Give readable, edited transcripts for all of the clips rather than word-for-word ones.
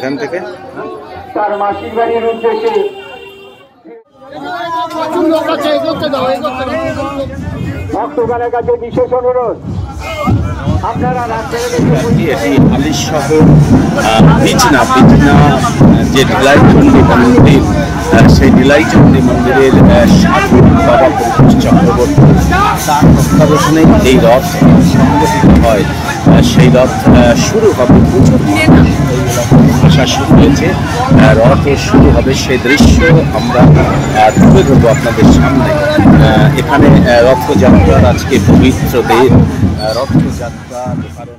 এখান থেকে তার মাসির বাড়ির উদ্দেশ্যে ভক্তগণের কাছে বিশেষ অনুরোধ, আপনারা এটি আলিশ শহর বিছনা যে নীলাইচণ্ডী মন্দির, সেই নীলাইচণ্ডী মন্দিরের সাধু বাবা পরিতোষ চক্রবর্তী তার তত্ত্বাবধানে এই রথ সংগঠিত হয়। সেই রথ শুরু হবে পুজোর আসা শুরু হয়েছে, রথ শুরু হবে সেই দৃশ্য আমরা তুলে ধরবো আপনাদের সামনে। এখানে রথযাত্রার আজকে পবিত্র দিন, রথযাত্রা কারণ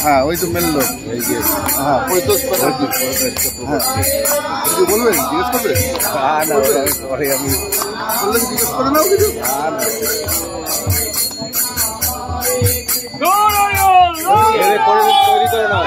হ্যাঁ ওই তো মেন লোক, এই যে হ্যাঁ পরিতোষ বলবেন, জিজ্ঞেস করবে? পরে আমি বললে জিজ্ঞেস করে নাও কিছু। তৈরি করে নাও।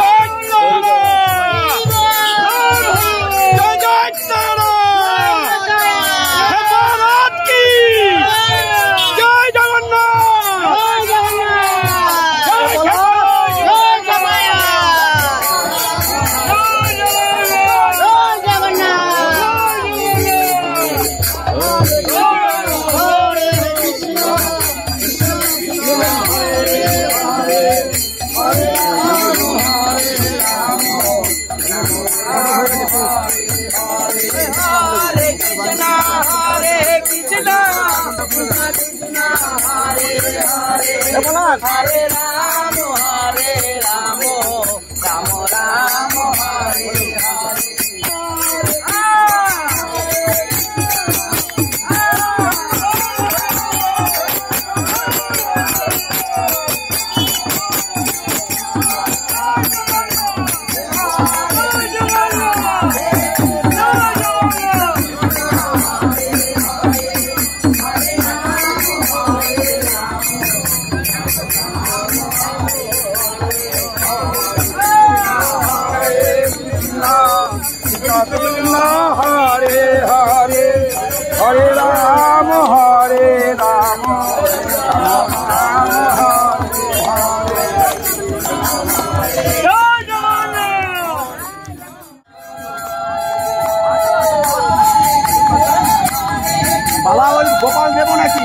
গোপাল দেব নাকি?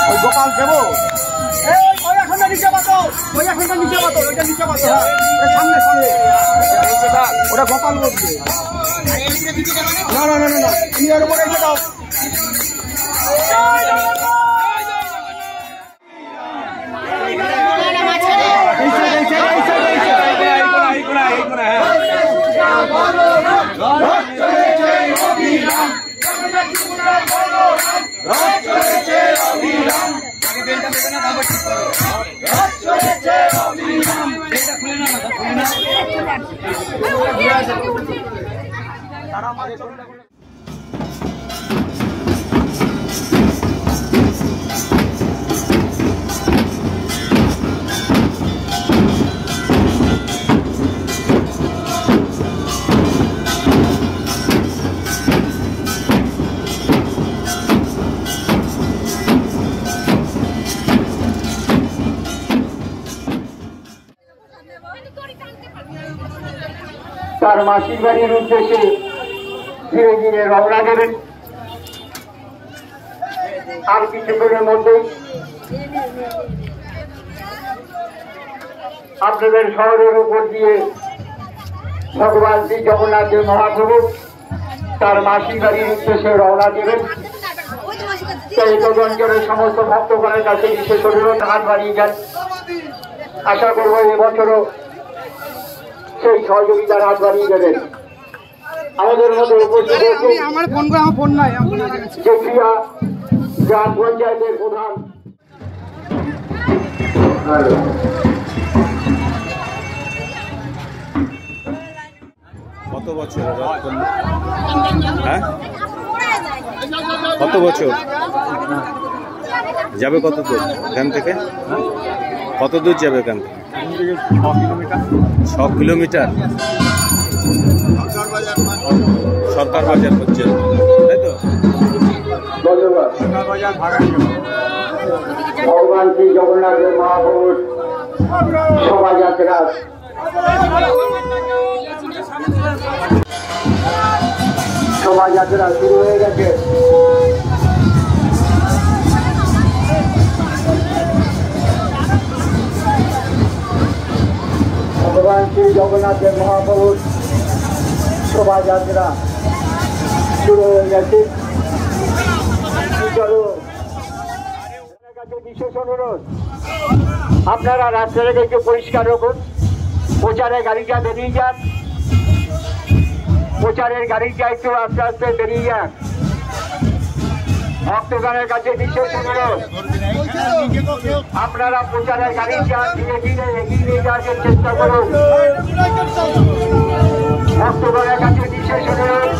ওই গোপাল দেব, সামনে সামনে ওটা গোপাল বলছে। না না না না, তুমি এর উপরে এসে দাও। তার মাসির বাড়ির উদ্দেশ্যে ধীরে ধীরে রওনা দেবেন। আর কিছুক্ষণের মধ্যেই আপনাদের শহরের উপর দিয়ে ভগবান শ্রী জগন্নাথের মহাপ্রভু তার মাসির বাড়ির উদ্দেশ্যে রওনা দেবেন। সেই অঞ্চলের সমস্ত ভক্তগণের কাছে বিশেষ অনুরোধ হাত বাড়িয়ে যান। আশা করব এবছরও সেই সহযোগিতার হাত বাড়িয়ে দেবেন। আমাদের মধ্যে উপস্থিত জেঠিয়া গ্রাম পঞ্চায়েতের প্রধান। কত বছর হ্যাঁ কত বছর যাবে? কত দূর এখান থেকে? কত দূর যাবে এখান থেকে? 6 কিলোমিটার সরকার বাজার পর্যন্ত, তাই তো? ভগবান শ্রী জগন্নাথের মহাপ্রভুর শোভাযাত্রা শুরু হয়ে গেছে। ভগবান শ্রী জগন্নাথের মহাপ্রভুর শোভাযাত্রা শুরু হয়ে গেছে। বিশেষ অনুরোধ, আপনারা রাস্তাটাকে একটু পরিষ্কার রাখুন। প্রচারের গাড়িটা বেরিয়ে যান, প্রচারের গাড়িটা একটু আস্তে আস্তে বেরিয়ে যান। ভক্তগণের কাছে বিশেষ অনুরোধ, আপনারা প্রচারের গাড়িটা ধীরে ধীরে এগিয়ে নিয়ে যাওয়ার চেষ্টা করুন। ভক্তগণের কাছে বিশেষ অনুরোধ,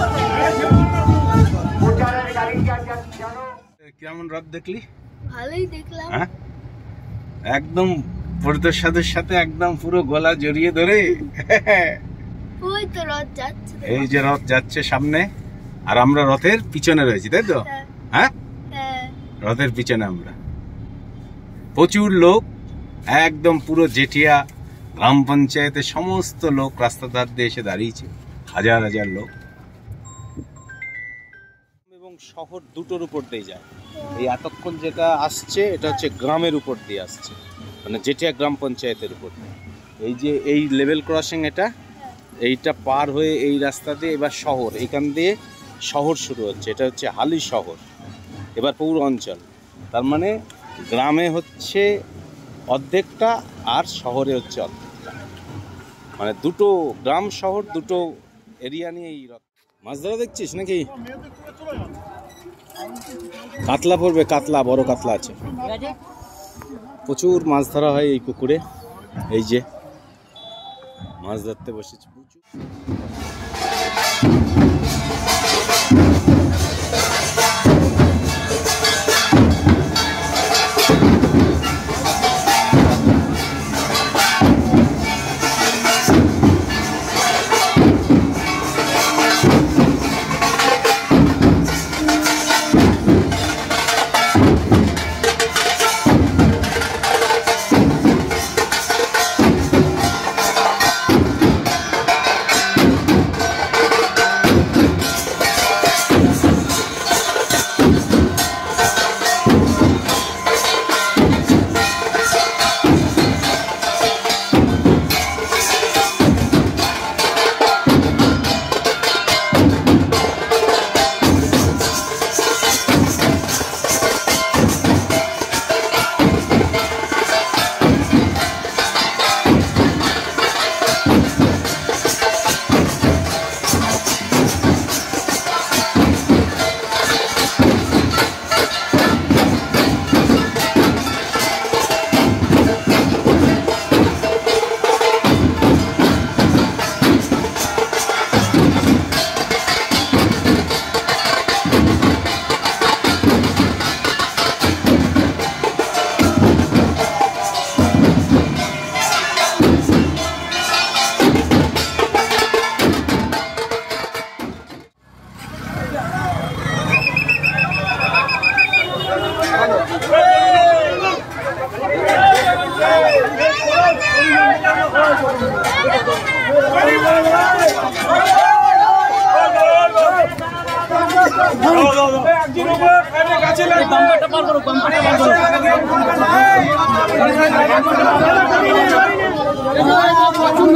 প্রচারের গাড়িটা জানো। কেমন রথ দেখলি? ভালোই দেখলাম। হ্যাঁ, একদম প্রসাদের সাথে একদম পুরো গলা জড়িয়ে ধরে। ওই তো রথ যাচ্ছে। এই যে রথ যাচ্ছে সামনে, আর আমরা রথের পিছনে রয়েছি, তাই তো? হ্যাঁ, রথের পিছনে আমরা। প্রচুর লোক, একদম পুরো জেঠিয়া গ্রাম পঞ্চায়েতের সমস্ত লোক রাস্তা ধার দিয়ে এসে দাঁড়িয়েছে, হাজার হাজার লোক। এবং শহর দুটোর উপর দিয়ে যায়। এই এতক্ষণ যেটা আসছে এটা হচ্ছে গ্রামের উপর দিয়ে আসছে, মানে জেঠিয়া গ্রাম পঞ্চায়েতের উপর দিয়ে। এই যে এই লেভেল ক্রসিং, এইটা পার হয়ে এই রাস্তা দিয়ে এবার শহর, এখান দিয়ে শহর শুরু হচ্ছে। এটা হচ্ছে হালি শহর, এবার পৌর অঞ্চল। তার মানে গ্রামে হচ্ছে অর্ধেকটা আর শহরে হচ্ছে অর্ধেকটা, মানে দুটো গ্রাম শহর দুটো এরিয়া নিয়ে এই রথ। মাছ ধরা দেখছিস নাকি? কাতলা পড়বে, কাতলা, বড় কাতলা আছে। প্রচুর মাছ ধরা হয় এই পুকুরে। এই যে মাছ ধরতে বসেছি প্রচুর।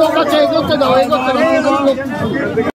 লোক আছে, এগোতে দাও, এগোতে দাও।